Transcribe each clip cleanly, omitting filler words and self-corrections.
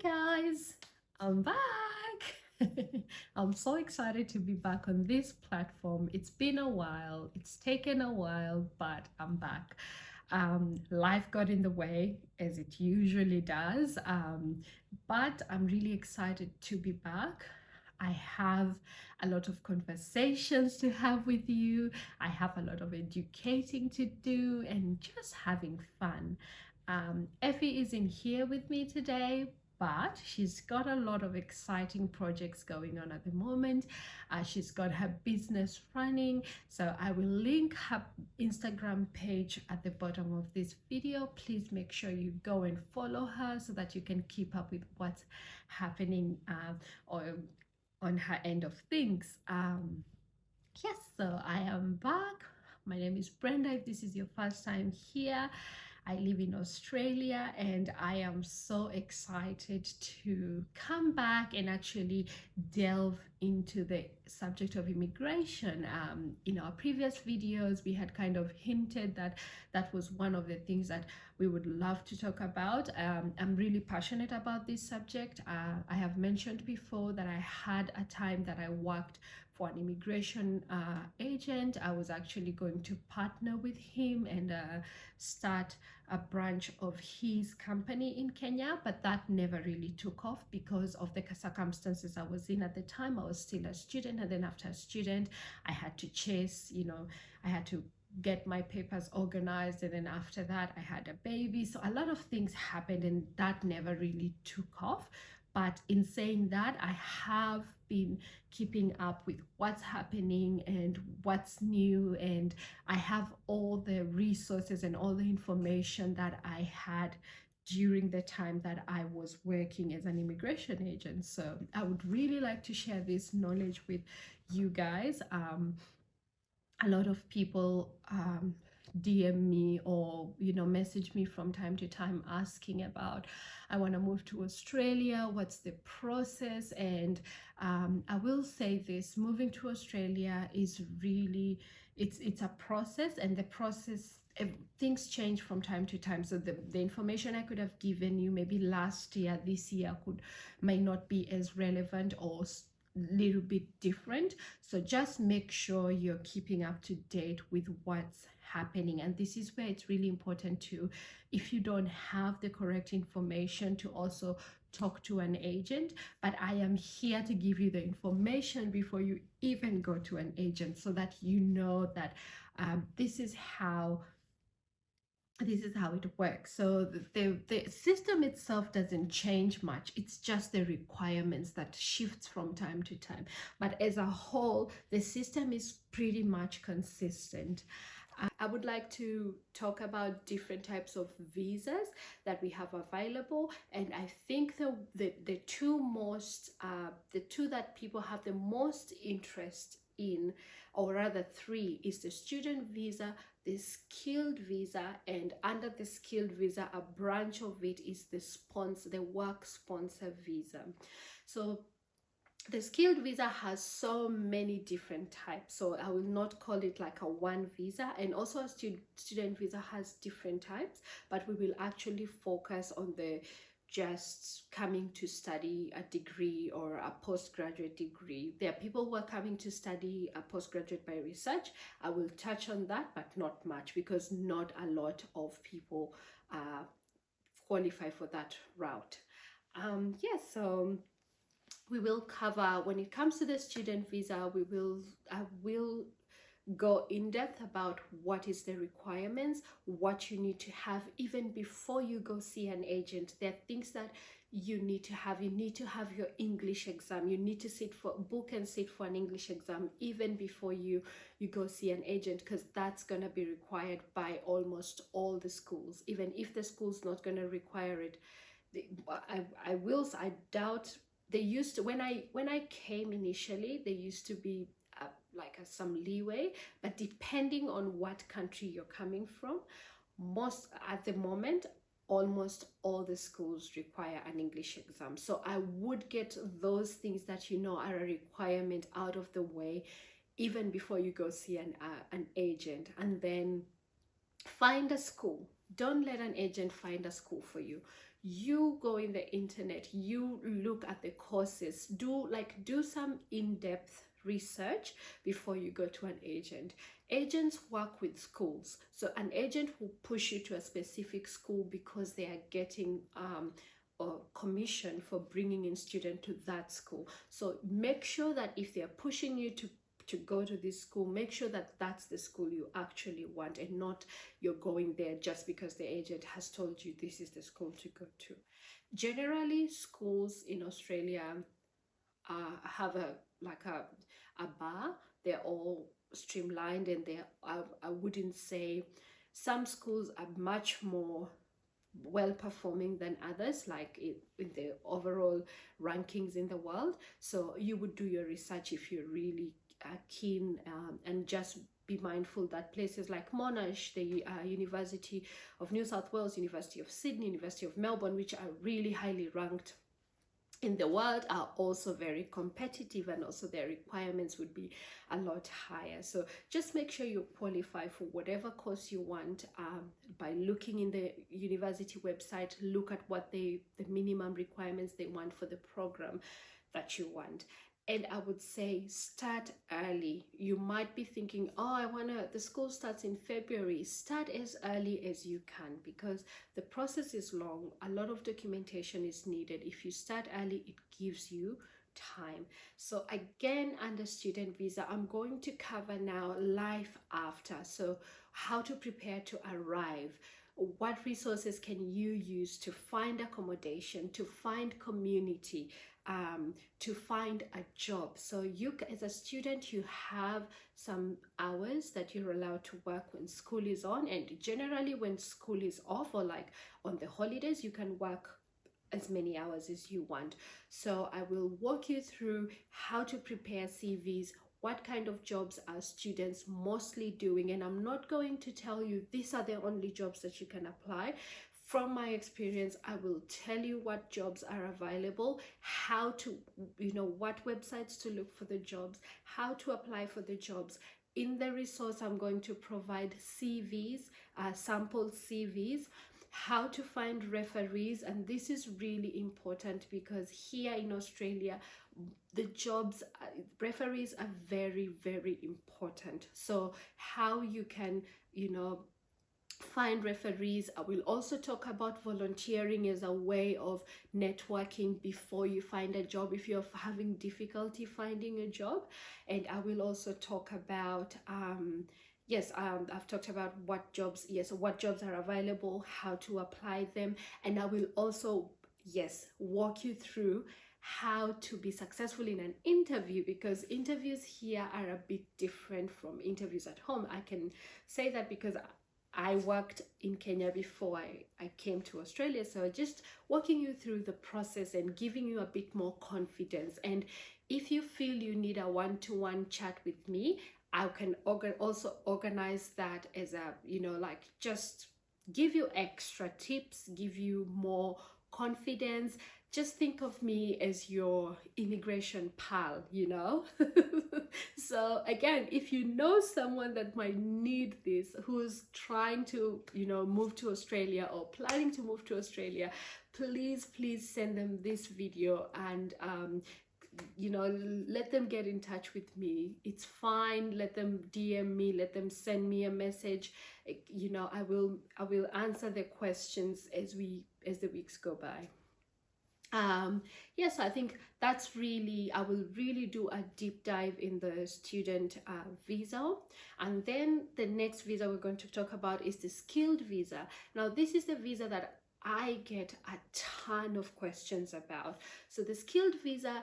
Guys, I'm back. I'm so excited to be back on this platform. It's been a while, it's taken a while, but I'm back. Life got in the way as it usually does, but I'm really excited to be back. I have a lot of conversations to have with you. I have a lot of educating to do and just having fun. Effie isn't here with me today, but she's got a lot of exciting projects going on at the moment. She's got her business running, so I will link her Instagram page at the bottom of this video. Please make sure you go and follow her so that you can keep up with what's happening or on her end of things. Yes, so I am back. My name is Brenda. If this is your first time here, I live in Australia and I am so excited to come back and actually delve into the subject of immigration. In our previous videos, we had kind of hinted that that was one of the things that we would love to talk about. I'm really passionate about this subject. I have mentioned before that I had a time that I worked for an immigration agent. I was actually going to partner with him and start a branch of his company in Kenya, but that never really took off because of the circumstances I was in at the time. I was still a student, and then after a student, I had to chase, I had to get my papers organized, and then after that I had a baby, so a lot of things happened and that never really took off. But in saying that, I have been keeping up with what's happening and what's new, and I have all the resources and all the information that I had during the time that I was working as an immigration agent. So I would really like to share this knowledge with you guys. A lot of people DM me or message me from time to time asking about, I want to move to Australia, what's the process? And I will say this, moving to Australia is really, it's a process, and the process, things change from time to time. So the information I could have given you maybe last year, this year may not be as relevant or little bit different. So just make sure you're keeping up to date with what's happening. And this is where it's really important to, if you don't have the correct information, to also talk to an agent. But I am here to give you the information before you even go to an agent, so that you know that this is how it works. So the system itself doesn't change much. It's just the requirements that shifts from time to time. But as a whole, the system is pretty much consistent. I would like to talk about different types of visas that we have available, and I think the two that people have the most interest in, or rather three, is the student visa, the skilled visa, and under the skilled visa, a branch of it is the work sponsor visa. So the skilled visa has so many different types, so I will not call it like a one visa. And also a student visa has different types, but we will actually focus on the just coming to study a degree or a postgraduate degree. There are people who are coming to study a postgraduate by research. I will touch on that, but not much, because not a lot of people qualify for that route. Yes, so we will cover, when it comes to the student visa, I will go in depth about what is the requirements, what you need to have even before you go see an agent. There are things that you need to have. You need to have your English exam. You need to book and sit for an English exam even before you go see an agent, because that's going to be required by almost all the schools. Even if the school's not going to require it, I doubt. They used to, when I came initially, there used to be some leeway, but depending on what country you're coming from, at the moment, almost all the schools require an English exam. So I would get those things that are a requirement out of the way even before you go see an agent, and then find a school Don't let an agent find a school for you. You go in the internet, you look at the courses, do some in-depth research before you go to an agent. Agents work with schools, so an agent will push you to a specific school because they are getting or commission for bringing in students to that school. So make sure that if they are pushing you to go to this school, make sure that that's the school you actually want, and not you're going there just because the agent has told you this is the school to go to. Generally, schools in Australia have a bar. They're all streamlined, and I wouldn't say, some schools are much more well performing than others, like in the overall rankings in the world. So you would do your research if you're really keen, and just be mindful that places like Monash, the University of New South Wales, University of Sydney, University of Melbourne, which are really highly ranked in the world, are also very competitive, and also their requirements would be a lot higher. So just make sure you qualify for whatever course you want by looking in the university website. Look at what the minimum requirements they want for the program that you want. And I would say start early. You might be thinking, oh, the school starts in February. Start as early as you can, because the process is long. A lot of documentation is needed. If you start early, it gives you time. So again, under student visa, I'm going to cover now life after. So how to prepare to arrive. What resources can you use to find accommodation, to find community, to find a job? So you, as a student, you have some hours that you're allowed to work when school is on, and generally when school is off, or like on the holidays, you can work as many hours as you want. So I will walk you through how to prepare CVs, what kind of jobs are students mostly doing, and I'm not going to tell you these are the only jobs that you can apply. From my experience, I will tell you what jobs are available, how to, what websites to look for the jobs, how to apply for the jobs. In the resource, I'm going to provide CVs, sample CVs, how to find referees, and this is really important because here in Australia, the jobs, referees are very, very important. So how you can, find referees. I will also talk about volunteering as a way of networking before you find a job if you're having difficulty finding a job. And I will also talk about I've talked about what jobs are available, how to apply them, and I will also walk you through how to be successful in an interview, because interviews here are a bit different from interviews at home. I can say that because I worked in Kenya before I came to Australia. So just walking you through the process and giving you a bit more confidence. And if you feel you need a one-to-one chat with me, I can also organize that as a, just give you extra tips, give you more confidence. Just think of me as your immigration pal, So again, if you know someone that might need this, who's trying to, move to Australia or planning to move to Australia, please send them this video and, let them get in touch with me. It's fine. Let them DM me, let them send me a message. I will answer the questions as the weeks go by. Yes, I think that's really, I will really do a deep dive in the student visa. And then the next visa we're going to talk about is the skilled visa. Now, this is the visa that I get a ton of questions about. So the skilled visa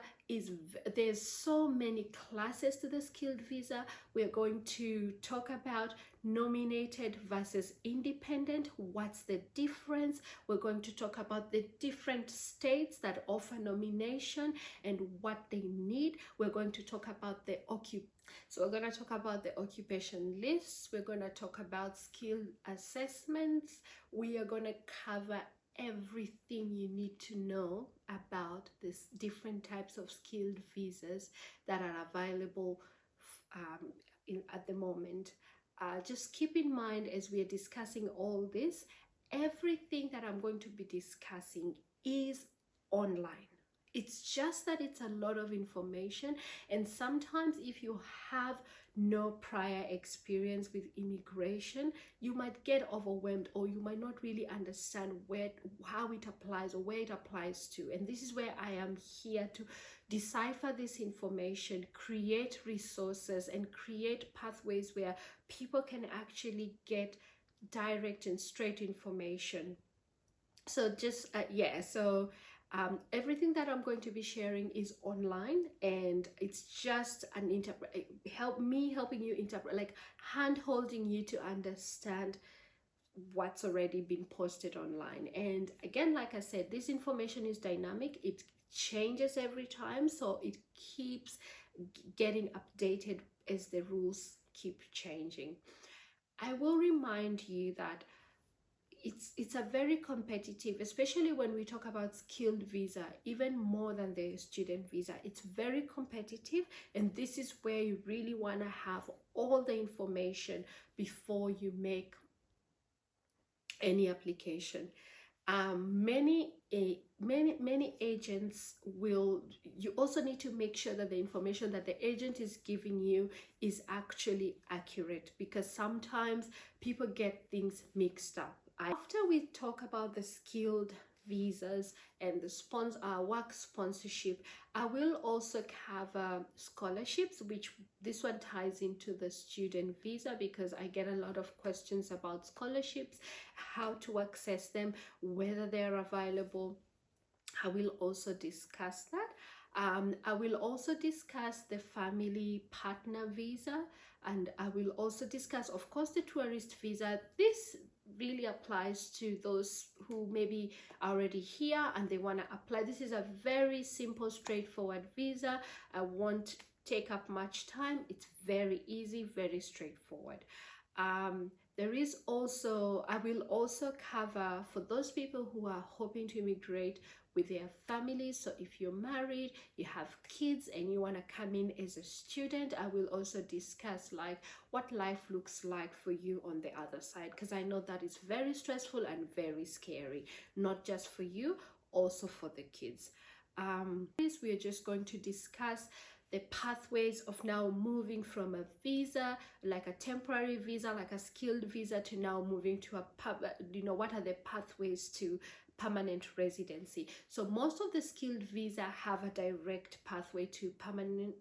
there's so many classes to the skilled visa. We're going to talk about nominated versus independent. What's the difference? We're going to talk about the different states that offer nomination and what they need. We're going to talk about the we're going to talk about the occupation lists. We're going to talk about skill assessments. We are going to cover everything you need to know about these different types of skilled visas that are available at the moment. Just keep in mind as we are discussing all this, everything that I'm going to be discussing is online. It's just that it's a lot of information, and sometimes if you have no prior experience with immigration, you might get overwhelmed, or you might not really understand how it applies or where it applies to. And this is where I am here to decipher this information, create resources, and create pathways where people can actually get direct and straight information. So just everything that I'm going to be sharing is online, and it's just an helping you interpret, like hand holding you to understand what's already been posted online. And again, like I said, this information is dynamic, it changes every time, so it keeps getting updated as the rules keep changing. I will remind you that it's a very competitive, especially when we talk about skilled visa, even more than the student visa. It's very competitive, and this is where you really want to have all the information before you make any application. Many agents will, you also need to make sure that the information that the agent is giving you is actually accurate, because sometimes people get things mixed up. After we talk about the skilled visas and the work sponsorship, I will also cover scholarships, which this one ties into the student visa, because I get a lot of questions about scholarships, how to access them, whether they're available. I will also discuss that. I will also discuss the family partner visa, and I will also discuss, of course, the tourist visa. This really applies to those who maybe are already here and they want to apply. This is a very simple, straightforward visa. I won't take up much time. It's very easy, very straightforward. There is also, I will also cover for those people who are hoping to immigrate with their families. So if you're married, you have kids, and you want to come in as a student, I will also discuss like what life looks like for you on the other side, because I know that is very stressful and very scary, not just for you, also for the kids. We are just going to discuss the pathways of now moving from a visa, like a temporary visa, like a skilled visa, to now moving to what are the pathways to permanent residency. So most of the skilled visa have a direct pathway to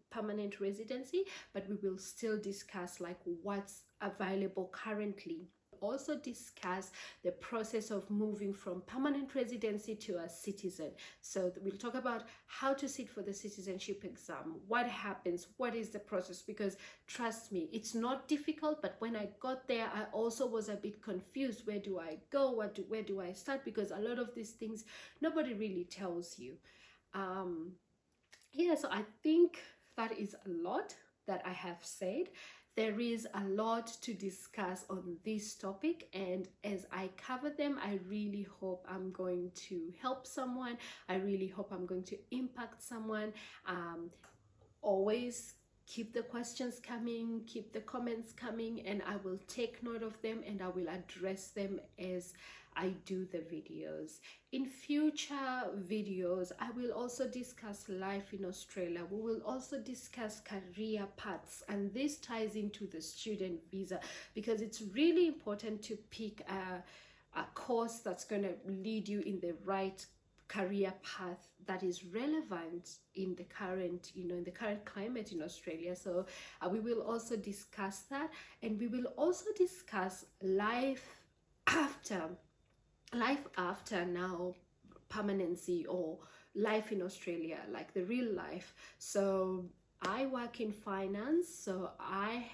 permanent residency, but we will still discuss like what's available currently. Also discuss the process of moving from permanent residency to a citizen. So we'll talk about how to sit for the citizenship exam, what happens, what is the process, because trust me, it's not difficult, but when I got there, I also was a bit confused. Where do I go? Where do I start? Because a lot of these things nobody really tells you. So I think that is a lot that I have said. There is a lot to discuss on this topic, and as I cover them, I really hope I'm going to help someone. I really hope I'm going to impact someone. Always keep the questions coming, keep the comments coming, and I will take note of them and I will address them as I do the videos. In future videos, I will also discuss life in Australia. We will also discuss career paths, and this ties into the student visa, because it's really important to pick a course that's going to lead you in the right career path that is relevant in the current climate in Australia. So we will also discuss that, and we will also discuss life after now permanency, or life in Australia, like the real life. So I work in finance, so I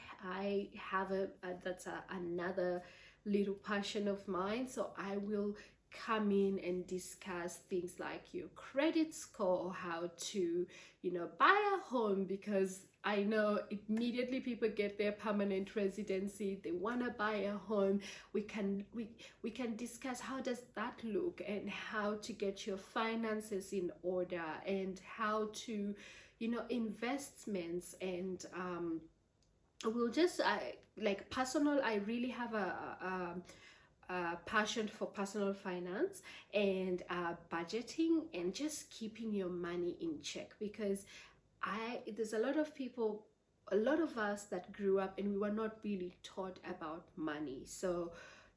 have that's another little passion of mine. So I will come in and discuss things like your credit score, how to buy a home, because I know immediately people get their permanent residency, they want to buy a home. We can discuss how does that look, and how to get your finances in order, and how to investments, and we'll just like personal. I really have passion for personal finance and budgeting and just keeping your money in check, because there's a lot of people, a lot of us that grew up and we were not really taught about money. So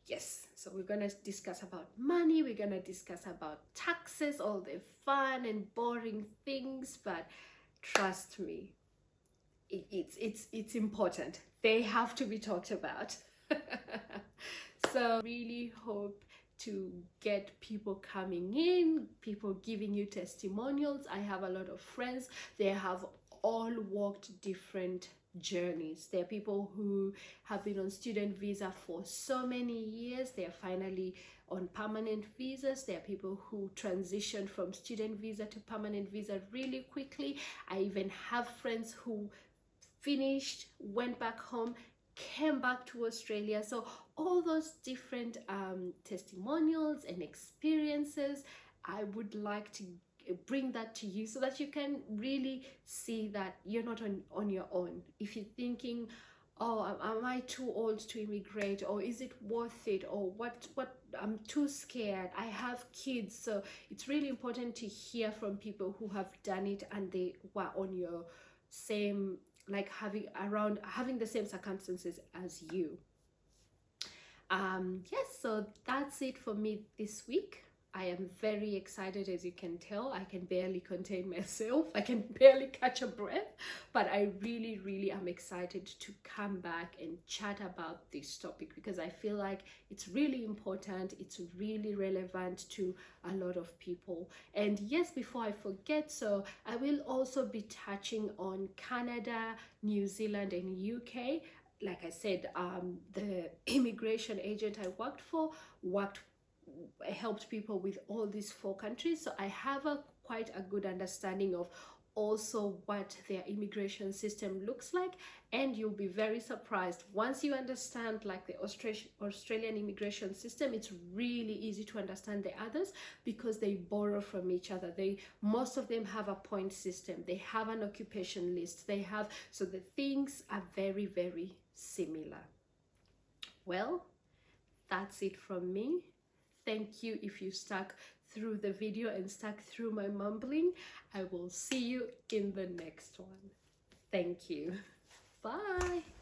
yes, so we're gonna discuss about money, we're gonna discuss about taxes, all the fun and boring things, but trust me, it's important. They have to be talked about. So really hope to get people coming in, people giving you testimonials. I have a lot of friends, they have all walked different journeys. There are people who have been on student visa for so many years, they're finally on permanent visas. There are people who transitioned from student visa to permanent visa really quickly. I even have friends who finished, went back home, came back to Australia. So all those different testimonials and experiences, I would like to bring that to you so that you can really see that you're not on your own. If you're thinking, oh, am I too old to immigrate, or is it worth it, or what I'm too scared, I have kids. So it's really important to hear from people who have done it and they were on your same, like having the same circumstances as you. Yes, so that's it for me this week. I am very excited, as you can tell. I can barely contain myself. I can barely catch a breath, but I really am excited to come back and chat about this topic, because I feel like it's really important. It's really relevant to a lot of people. And yes, before I forget, so I will also be touching on Canada, New Zealand, and UK. Like I said, the immigration agent I worked for helped people with all these 4 countries, so I have quite a good understanding of also what their immigration system looks like. And you'll be very surprised once you understand like the Australian immigration system. It's really easy to understand the others because they borrow from each other. Most of them have a point system, they have an occupation list, they have, so the things are very similar. Well, that's it from me. Thank you if you stuck through the video and stuck through my mumbling. I will see you in the next one. Thank you. Bye.